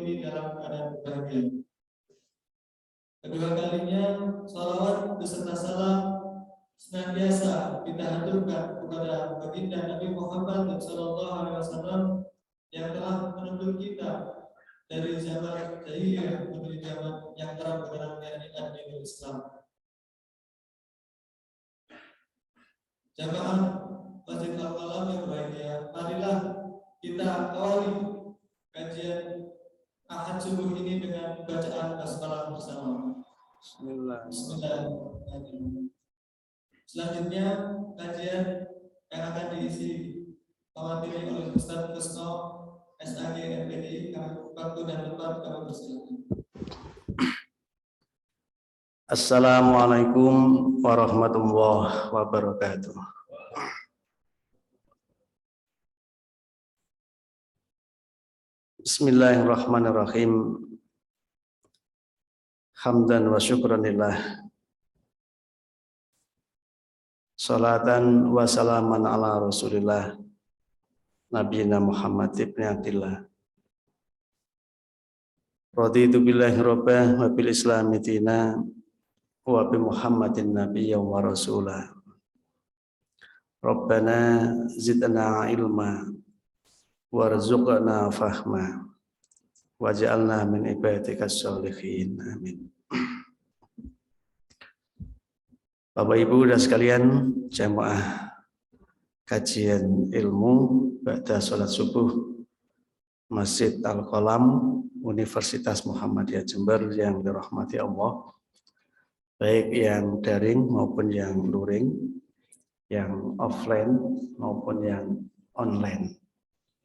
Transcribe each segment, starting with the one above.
ini dalam keadaan bahagia. Kedua kalinya, salawat beserta salam senantiasa kita haturkan kepada baginda Nabi Muhammad SAW yang telah menuntun kita dari zaman jahiliyah menuju zaman yang terang benderang agama Islam. Jamaah Masjid Al-Qalam yang berbahagia, marilah kita awali kajian Ahad subuh ini dengan bacaan basmalah bersama. Bismillahirrahmanirrahim. Selanjutnya kajian yang akan diisi materi oleh Ustaz Kusno SAG MPDI. Waktu dan tempat kami persilakan. Assalamualaikum warahmatullahi wabarakatuh. Bismillahirrahmanirrahim. Hamdan wa syukranillah. Salatan wa salaman ala Rasulillah Nabiyina Muhammad ibn Abdillah. Raditu billahi rabbah wa bil islami dina wa bi Muhammadin nabiyyan wa rasulah. Rabbana zidna ilma warzuqna fahma waj'alna min ibadikas sholihin. Amin. Bapak Ibu dan sekalian, jamaah kajian ilmu ba'da salat subuh Masjid Al-Qalam Universitas Muhammadiyah Jember yang dirahmati Allah, baik yang daring maupun yang luring, yang offline maupun yang online,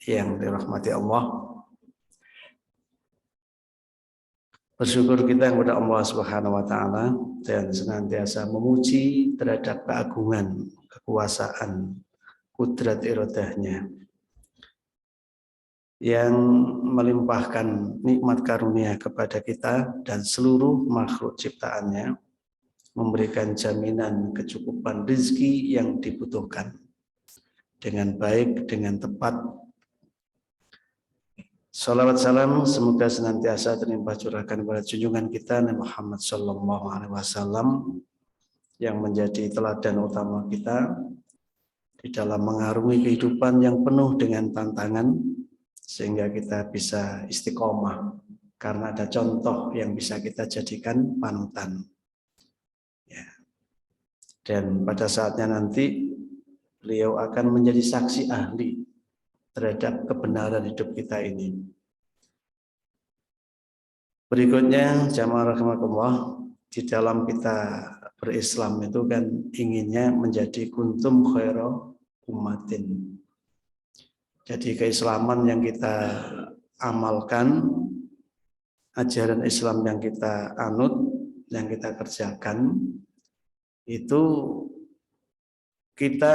yang dirahmati Allah. Bersyukur kita kepada Allah Subhanahu wa taala dan senantiasa memuji terhadap keagungan, kekuasaan, kudrat iradahnya yang melimpahkan nikmat karunia kepada kita dan seluruh makhluk ciptaannya, memberikan jaminan kecukupan rezeki yang dibutuhkan dengan baik, dengan tepat. Salawat salam semoga senantiasa terlimpah curahkan kepada junjungan kita Nabi Muhammad sallallahu alaihi wasallam yang menjadi teladan utama kita di dalam mengarungi kehidupan yang penuh dengan tantangan sehingga kita bisa istiqomah karena ada contoh yang bisa kita jadikan panutan. Ya. Dan pada saatnya nanti beliau akan menjadi saksi ahli terhadap kebenaran hidup kita ini. Berikutnya, jamaah rahimakumullah, di dalam kita berislam itu kan inginnya menjadi kuntum khaira ummatin. Jadi keislaman yang kita amalkan, ajaran Islam yang kita anut, yang kita kerjakan, itu kita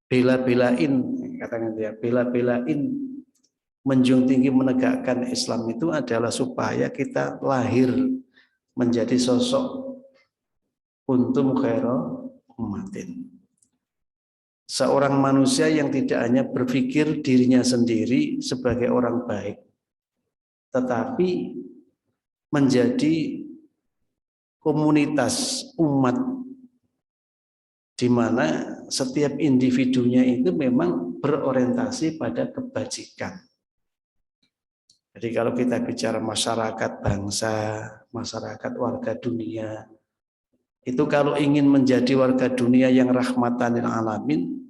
bela-belain, katakan dia, bela-belain menjunjung tinggi menegakkan Islam itu adalah supaya kita lahir menjadi sosok kuntum khaira ummatin. Seorang manusia yang tidak hanya berpikir dirinya sendiri sebagai orang baik, tetapi menjadi komunitas umat di mana setiap individunya itu memang berorientasi pada kebajikan. Jadi kalau kita bicara masyarakat bangsa, masyarakat warga dunia, itu kalau ingin menjadi warga dunia yang rahmatan lil alamin,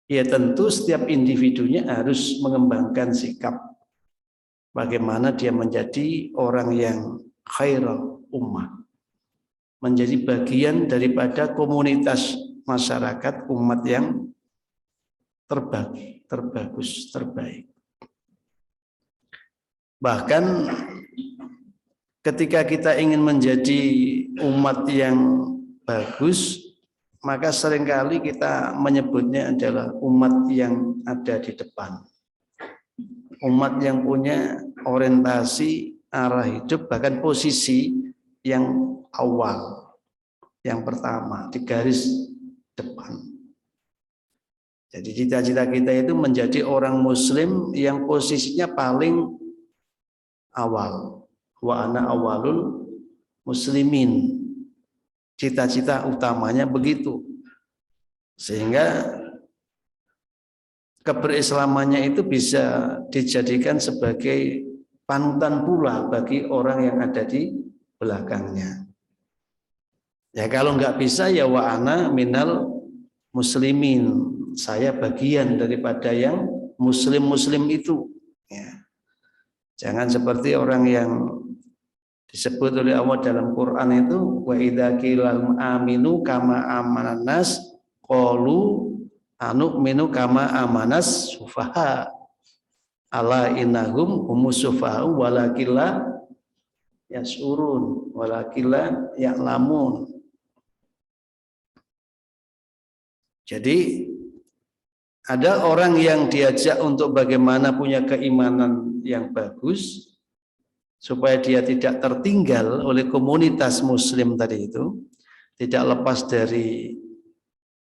ya tentu setiap individunya harus mengembangkan sikap bagaimana dia menjadi orang yang khairul ummah, menjadi bagian daripada komunitas masyarakat umat yang terbagus, terbaik. Bahkan ketika kita ingin menjadi umat yang bagus, maka seringkali kita menyebutnya adalah umat yang ada di depan. Umat yang punya orientasi arah hidup, bahkan posisi yang awal, yang pertama, di garis depan. Jadi cita-cita kita itu menjadi orang muslim yang posisinya paling awal. Wa ana awalul muslimin. Cita-cita utamanya begitu. Sehingga keberislamannya itu bisa dijadikan sebagai panutan pula bagi orang yang ada di belakangnya. Ya kalau nggak bisa ya wa ana minal muslimin. Saya bagian daripada yang muslim-muslim itu. Ya. Jangan seperti orang yang disebut oleh Allah dalam Quran itu wa idza qilal aminu kama amanan nas qalu anu'minu kama amanas sufaha ala innahum humus sufaha walakilla yasurun walakilla ya'lamun. Jadi ada orang yang diajak untuk bagaimana punya keimanan yang bagus supaya dia tidak tertinggal oleh komunitas muslim tadi itu, tidak lepas dari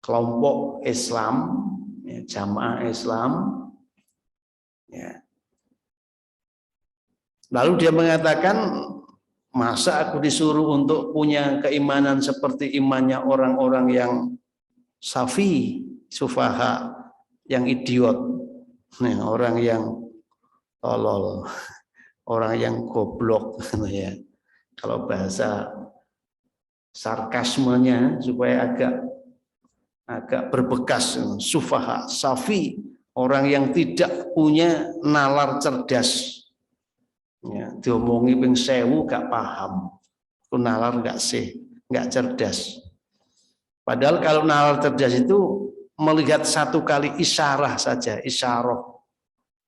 kelompok Islam, ya, jamaah Islam. Ya. Lalu dia mengatakan, masa aku disuruh untuk punya keimanan seperti imannya orang-orang yang safi, sufaha, yang idiot, nah, orang yang tolol, orang yang goblok, ya. Kalau bahasa sarkasmenya supaya agak berbekas, sufaha, safi, orang yang tidak punya nalar cerdas. Ya, diomongi ping 1000 gak paham, itu nalar gak cerdas. Padahal kalau nalar cerdas itu melihat satu kali isyarah saja, isyarah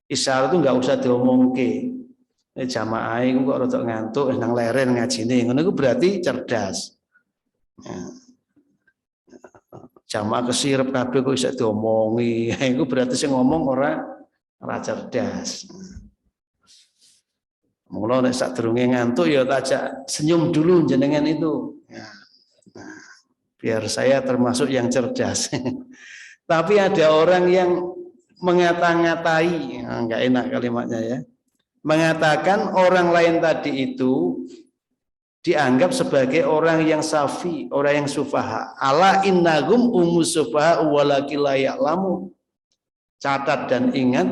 itu nggak usah diomongke. Jamaah itu kok rada ngantuk nang leren ngajine, ngono iku berarti cerdas. Ya. Jamaah kesirep kabeh kok iso diomongi, iku berarti sing ngomong ora cerdas. Mula nek sadurunge ngantuk ya tajak senyum dulu jenengan itu. Ya. Nah, biar saya termasuk yang cerdas. Tapi ada orang yang mengata-ngatai, enggak enak kalimatnya ya. Mengatakan orang lain tadi itu dianggap sebagai orang yang safi, orang yang sufaha. Ala innahum umus sufaha walakin la ya'lamu. Catat dan ingat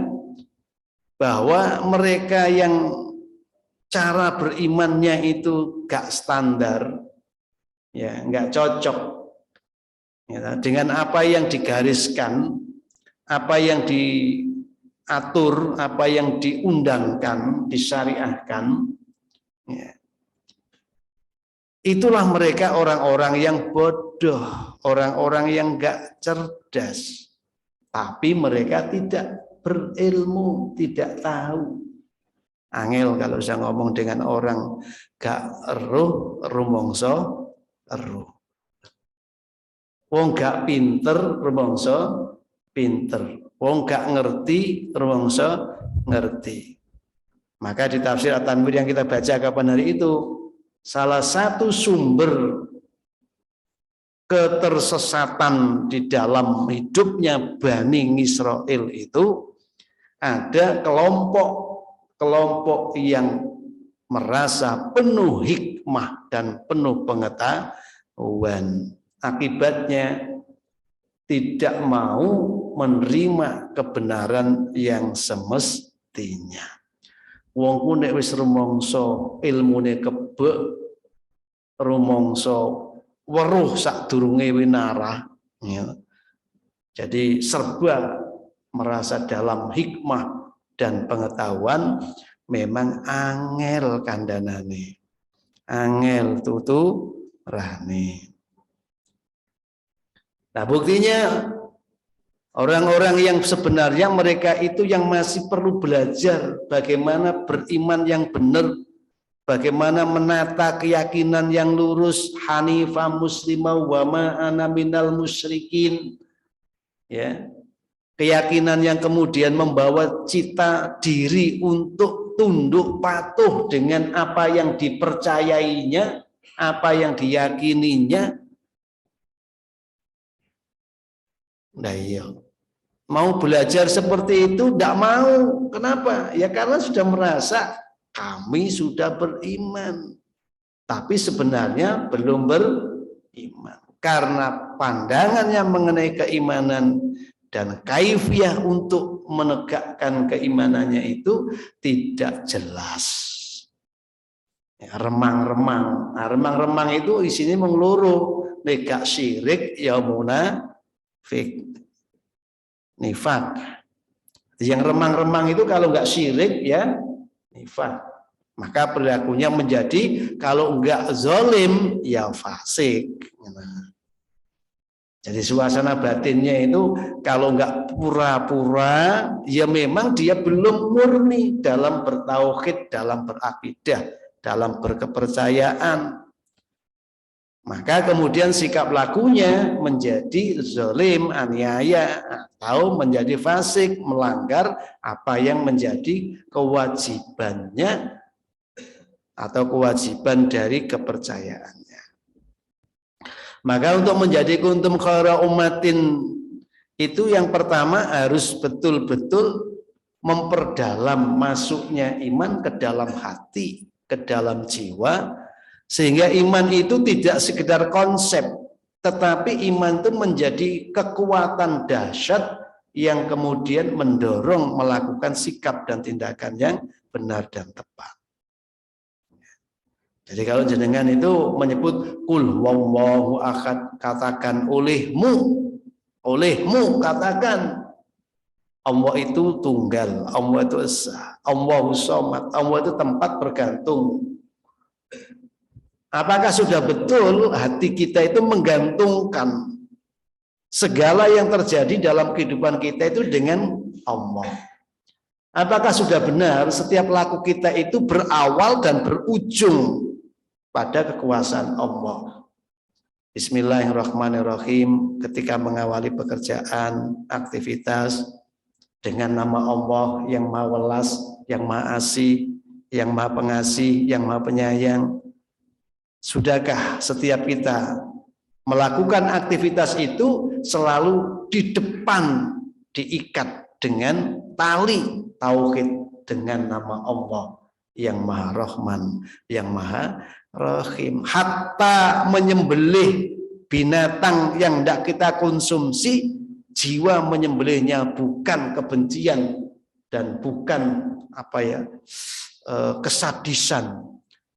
bahwa mereka yang cara berimannya itu gak standar, ya, enggak cocok. Ya, dengan apa yang digariskan, apa yang diatur, apa yang diundangkan, disyariahkan, ya. Itulah mereka orang-orang yang bodoh, orang-orang yang enggak cerdas, tapi mereka tidak berilmu, tidak tahu. Angel kalau saya ngomong dengan orang gak rumongso eruh. Wong gak pinter rumangsa pinter. Wong gak ngerti rumangsa ngerti. Maka di tafsir At-Tanwir yang kita baca kapan hari itu, salah satu sumber ketersesatan di dalam hidupnya Bani Israil itu ada kelompok yang merasa penuh hikmah dan penuh pengetahuan. Akibatnya tidak mau menerima kebenaran yang semestinya. Wong ku nek wis rumangsa ilmune kebek, rumangsa weruh sadurunge winarah, ya. Jadi serba merasa dalam hikmah dan pengetahuan memang angel kandhanane. Angel tutu rane. Nah, buktinya orang-orang yang sebenarnya mereka itu yang masih perlu belajar bagaimana beriman yang benar, bagaimana menata keyakinan yang lurus, hanifah muslimah wa ma ana minal musyrikin. Ya. Keyakinan yang kemudian membawa cita diri untuk tunduk patuh dengan apa yang dipercayainya, apa yang diyakininya. Nah iya, mau belajar seperti itu tidak mau. Kenapa? Ya karena sudah merasa kami sudah beriman. Tapi sebenarnya belum beriman. Karena pandangannya mengenai keimanan dan kaifiyah untuk menegakkan keimanannya itu tidak jelas. Ya, remang-remang. Nah, remang-remang itu isinya mengeluru. Nek syirik ya munafik. Nifak. Yang remang-remang itu kalau nggak syirik ya nifak. Maka perilakunya menjadi kalau enggak zalim ya fasik. Jadi suasana batinnya itu kalau enggak pura-pura ya memang dia belum murni dalam bertauhid, dalam berakidah, dalam berkepercayaan. Maka kemudian sikap lakunya menjadi zalim, aniaya, atau menjadi fasik, melanggar apa yang menjadi kewajibannya atau kewajiban dari kepercayaannya. Maka untuk menjadi kuntum khaira ummatin itu yang pertama harus betul-betul memperdalam masuknya iman ke dalam hati, ke dalam jiwa, sehingga iman itu tidak sekedar konsep, tetapi iman itu menjadi kekuatan dahsyat yang kemudian mendorong melakukan sikap dan tindakan yang benar dan tepat. Jadi kalau jenengan itu menyebut kul wallahu ahad, katakan olehmu katakan Allah itu tunggal, Allah itu esa, Allahu somad, Allah itu tempat bergantung. Apakah sudah betul hati kita itu menggantungkan segala yang terjadi dalam kehidupan kita itu dengan Allah? Apakah sudah benar setiap laku kita itu berawal dan berujung pada kekuasaan Allah? Bismillahirrahmanirrahim. Ketika mengawali pekerjaan, aktivitas dengan nama Allah yang Maha Welas, yang Maha Asih, yang Maha Pengasih, yang Maha Penyayang. Sudahkah setiap kita melakukan aktivitas itu selalu di depan diikat dengan tali tauhid dengan nama Allah yang Maha Rahman, yang Maha Rahim, hatta menyembelih binatang yang tidak kita konsumsi, jiwa menyembelihnya bukan kebencian dan bukan kesadisan,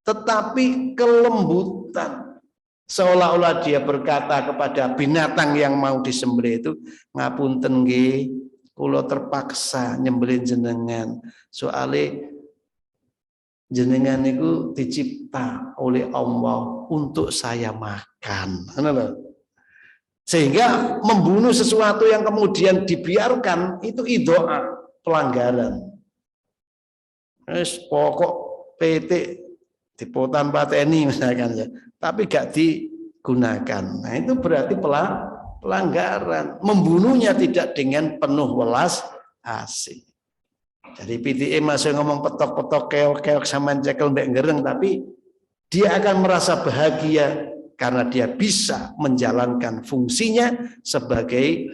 tetapi kelembutan, seolah-olah dia berkata kepada binatang yang mau disembelih itu, ngapunten nggih, kula terpaksa nyembelih jenengan, soalnya jenengan itu dicipta oleh Allah untuk saya makan. Sehingga membunuh sesuatu yang kemudian dibiarkan itu idoa, pelanggaran. Pokok PT dipotan pateni misalkan ya, tapi gak digunakan. Nah itu berarti pelanggaran. Membunuhnya tidak dengan penuh welas asih. Jadi PTE masih ngomong petok-petok keok-keok sama cekel mbek ngereng, tapi dia akan merasa bahagia karena dia bisa menjalankan fungsinya sebagai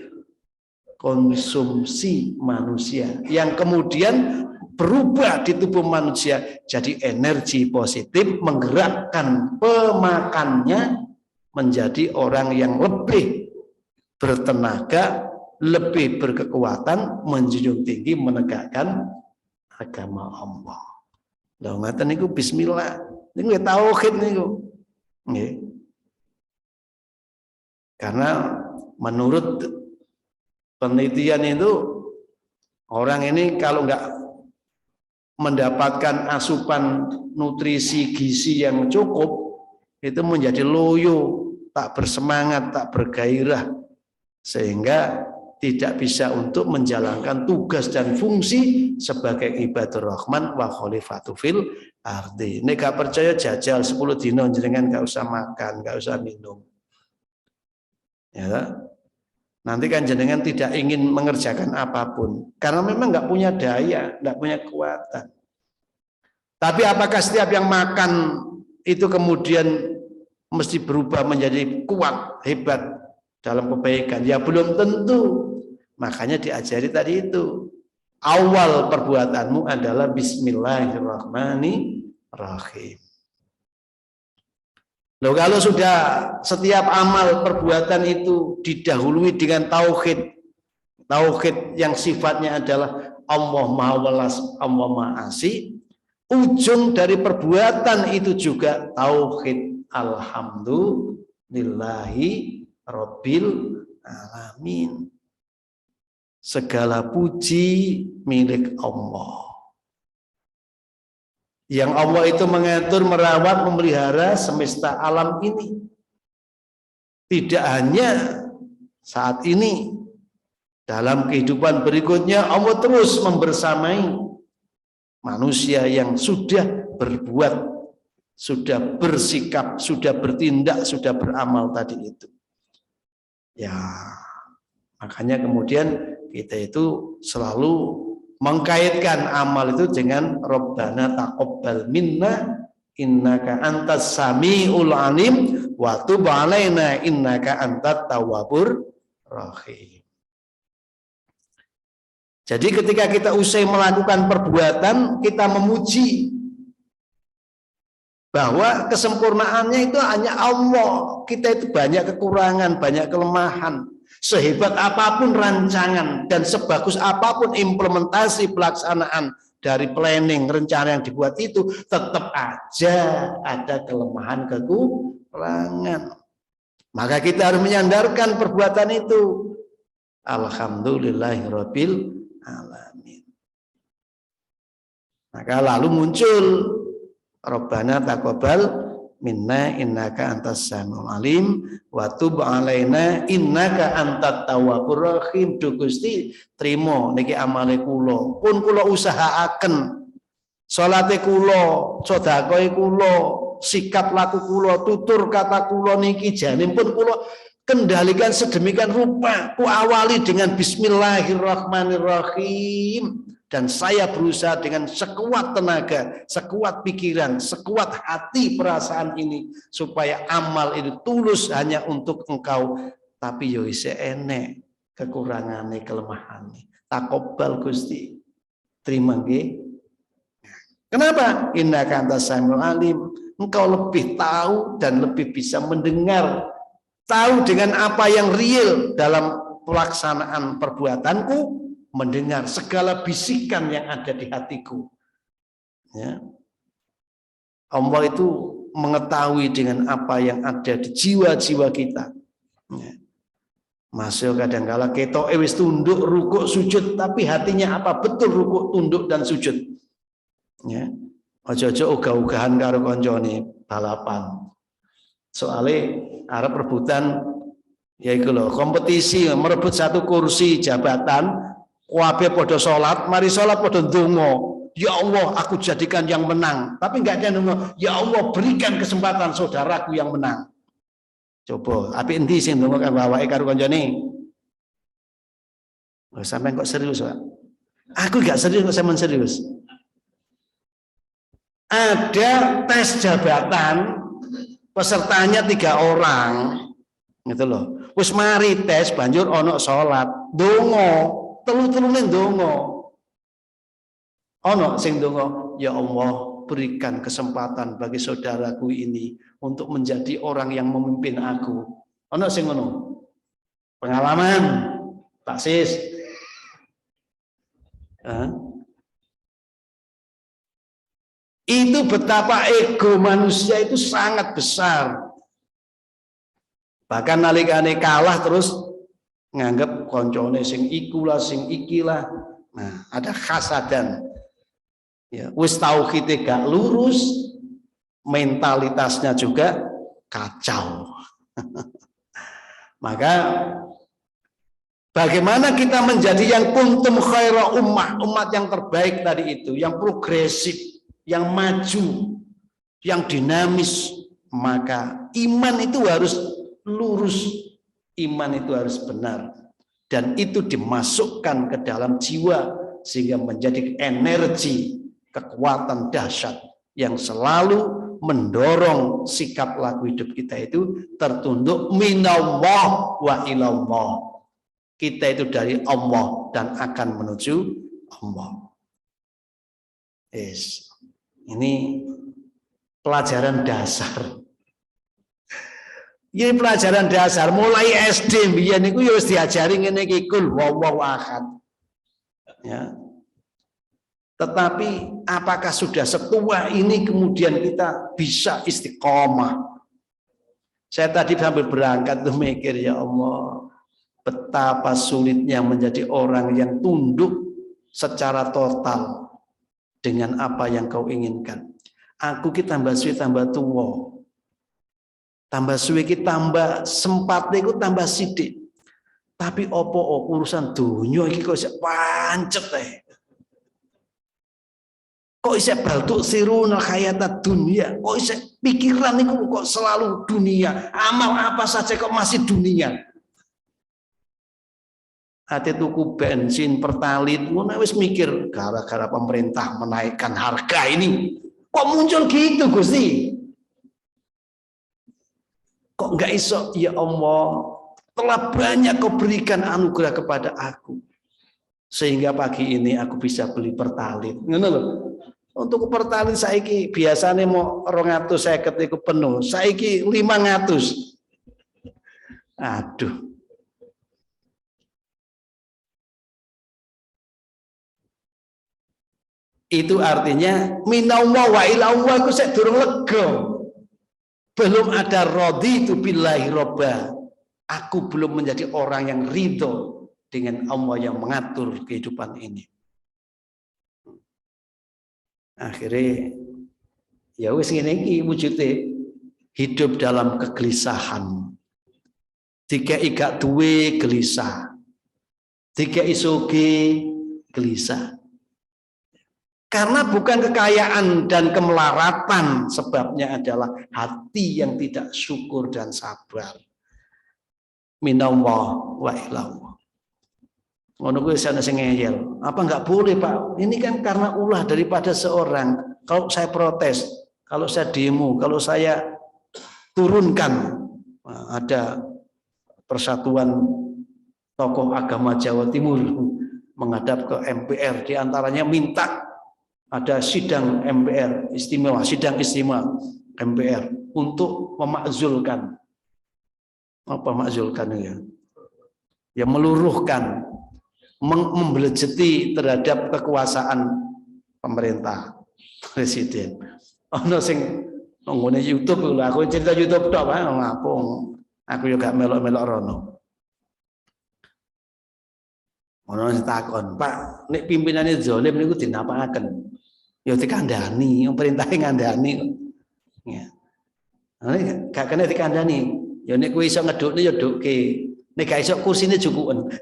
konsumsi manusia yang kemudian berubah di tubuh manusia jadi energi positif menggerakkan pemakannya menjadi orang yang lebih bertenaga, lebih berkekuatan, menjunjung tinggi menegakkan agama Allah. Lah ngaten niku bismillah. Niku tauhid niku. Nggih. Karena menurut penelitian itu orang ini kalau enggak mendapatkan asupan nutrisi gizi yang cukup itu menjadi loyo, tak bersemangat, tak bergairah, sehingga tidak bisa untuk menjalankan tugas dan fungsi sebagai ibadur rahman wa khalifatu fil ardi. Nek gak percaya jajal 10 dino jenengan gak usah makan, gak usah minum. Ya. Nanti kan jenengan tidak ingin mengerjakan apapun karena memang gak punya daya, gak punya kekuatan. Tapi apakah setiap yang makan itu kemudian mesti berubah menjadi kuat, hebat dalam kebaikan? Ya belum tentu. Makanya diajari tadi itu. awal perbuatanmu adalah Bismillahirrahmanirrahim. Loh, kalau sudah setiap amal perbuatan itu didahului dengan tauhid yang sifatnya adalah Allah Maha Welas, Allah Maha Asih, ujung dari perbuatan itu juga tauhid. Alhamdulillahi Rabbil Alamin. Segala puji milik Allah. Yang Allah itu mengatur, merawat, memelihara semesta alam ini. Tidak hanya saat ini, dalam kehidupan berikutnya Allah terus membersamai manusia yang sudah berbuat, sudah bersikap, sudah bertindak, sudah beramal tadi itu. Ya, makanya kemudian kita itu selalu mengkaitkan amal itu dengan Rabbana taqabbal minna innaka antas samiul alim wa tub alaina innaka antat tawwabur rahim. Jadi ketika kita usai melakukan perbuatan, kita memuji bahwa kesempurnaannya itu hanya Allah. Kita itu banyak kekurangan, banyak kelemahan. Sehebat apapun rancangan dan sebagus apapun implementasi pelaksanaan dari planning, rencana yang dibuat itu, tetap aja ada kelemahan, kekurangan. Maka kita harus menyandarkan perbuatan itu. Alhamdulillahirabbil alamin. Maka lalu muncul Rabbana taqabbal minna innaka antas samiul alim wa tub alaina innaka antat tawwabur rahim. Duh Gusti, trimo niki amale kula, pun kula usahaaken salate kula, sedekahe kula, sikap laku kula, tutur kata kula niki jane pun kula kendalikan sedemikian rupa, ku awali dengan bismillahirrahmanirrahim. Dan saya berusaha dengan sekuat tenaga, sekuat pikiran, sekuat hati perasaan ini supaya amal itu tulus hanya untuk engkau. Tapi yo isi enek kekurangannya, kelemahannya. Taqabbal Gusti, terima nggih. Kenapa? Innaka antas samiul alim. Engkau lebih tahu dan lebih bisa mendengar, tahu dengan apa yang real dalam pelaksanaan perbuatanku, mendengar segala bisikan yang ada di hatiku. Ya. Allah itu mengetahui dengan apa yang ada di jiwa-jiwa kita. Ya. Masuk kadang-kala ketok wis tunduk, rukuk, sujud, tapi hatinya apa betul rukuk, tunduk dan sujud. Ya. Ojo-ojo ogah-ogahan karo koncone balapan. Soalnya arep rebutan ya iku lho, kompetisi merebut satu kursi jabatan. Wabe podo sholat, mari sholat podo ndonga. Ya Allah, aku jadikan yang menang. Tapi enggak ada ndonga. Ya Allah, berikan kesempatan saudaraku yang menang. Coba, api endi sing ndonga karo awake karo kancane? Oh, sampean kok serius, Pak? Aku enggak serius, kok sampean serius. Ada tes jabatan, pesertanya 3 orang. Gitu loh. Wis mari tes banjur ono sholat, ndonga. Telu-telune ndonga. Ono sing ndonga, ya Allah, berikan kesempatan bagi saudaraku ini untuk menjadi orang yang memimpin aku. Ono sing ngono. Pengalaman, Pak Sis. Itu betapa ego manusia itu sangat besar. Bahkan nalikane kalah terus nganggep koncone sing ikulah sing ikilah. Nah, ada hasadan. Ya, wis tauhide gak lurus, mentalitasnya juga kacau. Maka bagaimana kita menjadi yang kuntum khaira ummah, umat yang terbaik tadi itu, yang progresif, yang maju, yang dinamis, maka iman itu harus lurus. Iman itu harus benar dan itu dimasukkan ke dalam jiwa sehingga menjadi energi, kekuatan dahsyat yang selalu mendorong sikap laku hidup kita itu tertunduk minallah wa ilallah. Kita itu dari Allah dan akan menuju Allah. Yes. Ini pelajaran dasar. Ini pelajaran dasar mulai SD biyen niku ya wis diajari ngene iki kul wallahu ahad. Ya. Tetapi apakah sudah setua ini kemudian kita bisa istiqomah? Saya tadi sambil berangkat tuh mikir, ya Allah, betapa sulitnya menjadi orang yang tunduk secara total dengan apa yang kau inginkan. Aku ki tambah suwi tambah tua. Tambah suwi ki tambah sempat niku tambah sidik. Tapi opo urusan dunia iki kok isih pancet teh. Kok isih baltuk siruna hayata dunia? Kok isih pikiran niku kok selalu dunia? Amal apa saja kok masih dunia? Ate tuku bensin pertalit ngono wis mikir gara-gara pemerintah menaikkan harga ini. Kok muncul gitu Gusti? Kok enggak iso ya Allah, telah banyak kau berikan anugerah kepada aku. Sehingga pagi ini aku bisa beli pertalit. Ngono lho. Untuk pertalit saiki biasanya mau 250 iku penuh, saiki 500. Aduh. Itu artinya minallah wa ilallah iku sik durung lega. Belum ada raditu billahi robba. Aku belum menjadi orang yang ridho dengan Allah yang mengatur kehidupan ini. Akhirnya ya wis ngene iki wujude, hidup dalam kegelisahan. Dikeki gak duwe gelisah. Dikeki sugih gelisah. Karena bukan kekayaan dan kemelaratan, sebabnya adalah hati yang tidak syukur dan sabar. Minallah wa ilallah. Ngono kuwi sana sing ngeyel. Apa enggak boleh, Pak? Ini kan karena ulah daripada seorang. Kalau saya protes, kalau saya demo, kalau saya turunkan, ada persatuan tokoh agama Jawa Timur menghadap ke MPR, diantaranya minta ada sidang MPR istimewa, sidang istimewa MPR untuk memakzulkan, apa makzulkan ya? Ya meluruhkan, membelejeti terhadap kekuasaan pemerintah presiden. Ono sing nggone YouTube lho, aku cerita YouTube tok wae ngapung. Aku yo gak melok-melok rono. Ono sing takon, "Pak, nek pimpinane zalim niku dinapakaken?" Ya dikandani, perintahe ngandani. Ya. Nek gak kena dikandani, ya nek kowe iso ngedukne ya dukke. Nek gak iso kursine jukuken.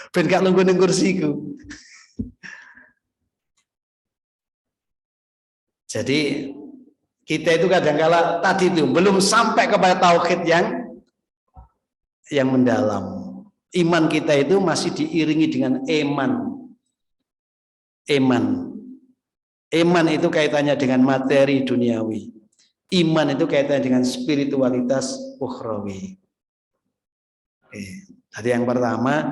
Ben gak lungguh ning kursiku. Jadi kita itu kadang-kala tadi itu belum sampai kepada tauhid yang mendalam. Iman kita itu masih diiringi dengan eman. Iman itu kaitannya dengan materi duniawi. Iman itu kaitannya dengan spiritualitas ukhrawi. Tadi yang pertama,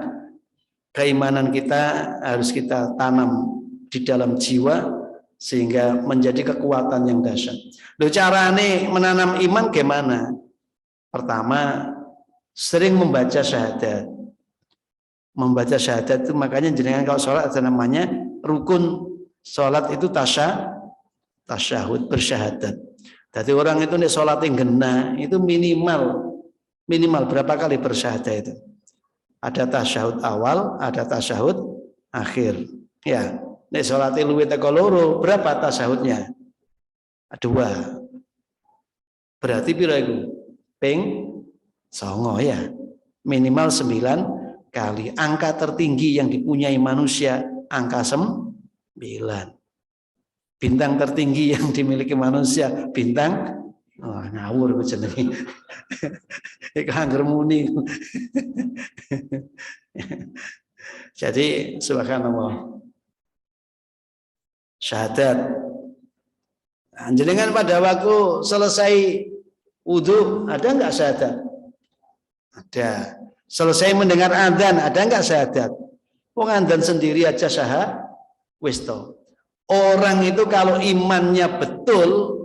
keimanan kita harus kita tanam di dalam jiwa sehingga menjadi kekuatan yang dahsyat. Loh, carane menanam iman gimana? Pertama, sering membaca syahadat. Membaca syahadat itu makanya jenengan kalau sholat ada namanya rukun sholat itu tasyahud bersyahadat. Jadi orang itu nih sholat yang gena itu minimal berapa kali bersyahadat itu? Ada tasyahud awal, ada tasyahud akhir. Ya, nih sholat luwih teko loro berapa tasyahudnya? 2. Berarti piro iku? Ping 9 ya. Minimal 9 kali. Angka tertinggi yang dipunyai manusia angka 9. Bintang tertinggi yang dimiliki manusia bintang ngawur jenenge. Iku angger muni. Jadi subhanallah. Syahadat. Jenengan pada waktu selesai wudu ada enggak syahadat? Ada. Selesai mendengar adzan ada enggak syahadat? Wong andan sendiri aja saha wis to. Orang itu kalau imannya betul,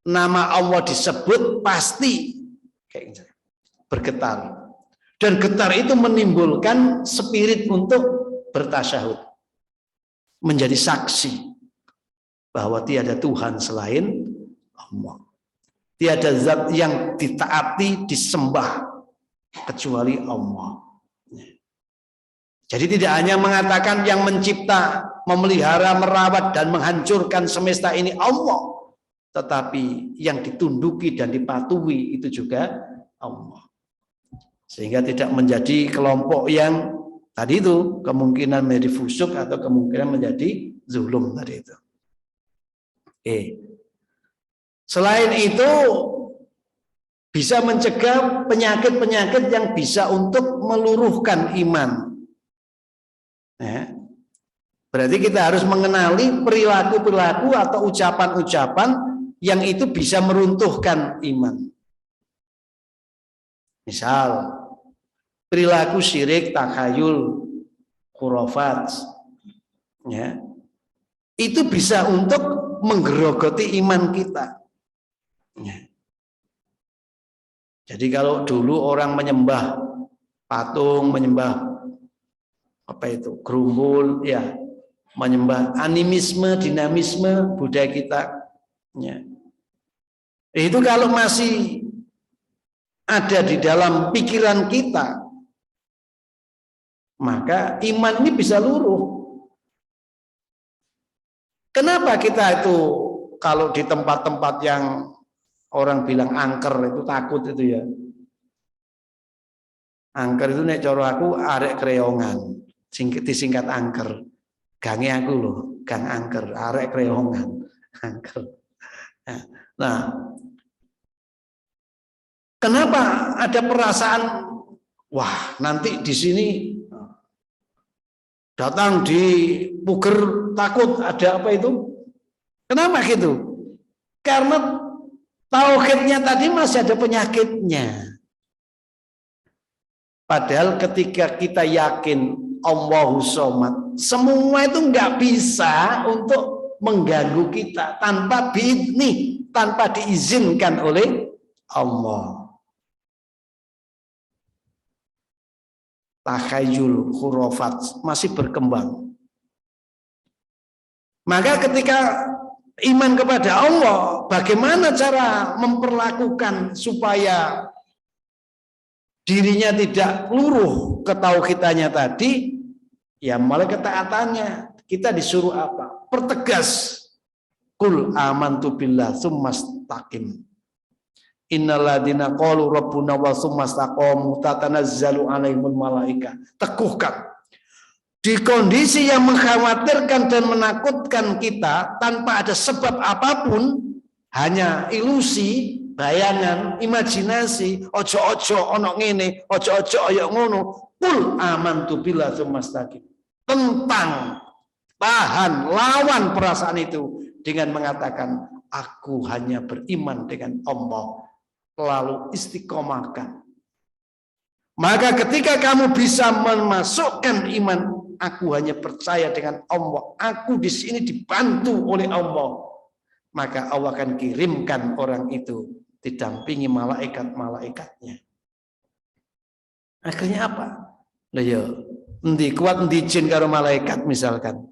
nama Allah disebut pasti kayak gitu, bergetar. Dan getar itu menimbulkan spirit untuk bertasyahud. Menjadi saksi bahwa tiada Tuhan selain Allah. Tiada zat yang ditaati, disembah kecuali Allah. Jadi tidak hanya mengatakan yang mencipta, memelihara, merawat, dan menghancurkan semesta ini Allah. Tetapi yang ditunduki dan dipatuhi itu juga Allah. Sehingga tidak menjadi kelompok yang tadi itu kemungkinan menjadi fusuk atau kemungkinan menjadi zulum tadi itu. Selain itu bisa mencegah penyakit-penyakit yang bisa untuk meluruhkan iman. Berarti kita harus mengenali perilaku-perilaku atau ucapan-ucapan yang itu bisa meruntuhkan iman. Misal perilaku syirik, takhayul, khurafat, ya, itu bisa untuk menggerogoti iman kita. Ya. Jadi kalau dulu orang menyembah patung, menyembah apa itu, gerumbul, ya, menyembah animisme, dinamisme budaya kita, ya. Itu kalau masih ada di dalam pikiran kita, maka iman ini bisa luruh. Kenapa kita itu kalau di tempat-tempat yang orang bilang angker itu takut itu ya? Angker itu nek cara aku arek kreongan, disingkat angker. Gange aku loh, gang angker, arek kreongan, angker. Nah, kenapa ada perasaan wah nanti di sini datang di puger takut ada apa itu? Kenapa gitu? Karena tauhidnya tadi masih ada penyakitnya. Padahal ketika kita yakin Allahus Somad, semua itu nggak bisa untuk mengganggu kita tanpa biidnih, tanpa diizinkan oleh Allah. Takhayul, khurafat masih berkembang. Maka ketika iman kepada Allah, bagaimana cara memperlakukan supaya dirinya tidak luruh ketauhidannya tadi? Ya mulai ketaatannya. Kita disuruh apa? Pertegas. Qul amantu billah tsumastaqim. Innalladzina qalu rabbuna wa tsumastaqamu tatanazzalu alaihimul malaika. Teguhkan. Di kondisi yang mengkhawatirkan dan menakutkan kita tanpa ada sebab apapun, hanya ilusi, bayangan, imajinasi, ojo-ojo ono ngene, ojo-ojo oyo ngono. Qul amantu billah tsumastaqim. Tentang, tahan, lawan perasaan itu dengan mengatakan aku hanya beriman dengan Allah, lalu istiqomahkan. Maka ketika kamu bisa memasukkan iman, aku hanya percaya dengan Allah, aku di sini dibantu oleh Allah, maka Allah akan kirimkan orang itu didampingi malaikat-malaikatnya. Akhirnya apa? Lah ya, endi kuat endi jin karo malaikat misalkan.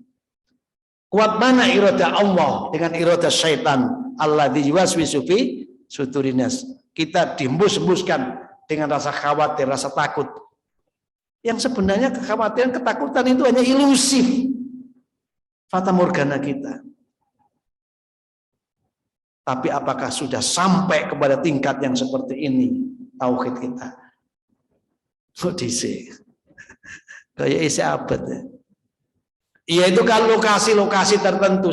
Kuat mana iradah Allah dengan iradah syaitan? Alladzi yuwaswisu fi sudurinas. Kita diembus-embuskan dengan rasa khawatir, rasa takut. Yang sebenarnya kekhawatiran, ketakutan itu hanya ilusi, fata morgana kita. Tapi apakah sudah sampai kepada tingkat yang seperti ini tauhid kita? Kayak isi abad ya. Yaitu kan lokasi-lokasi tertentu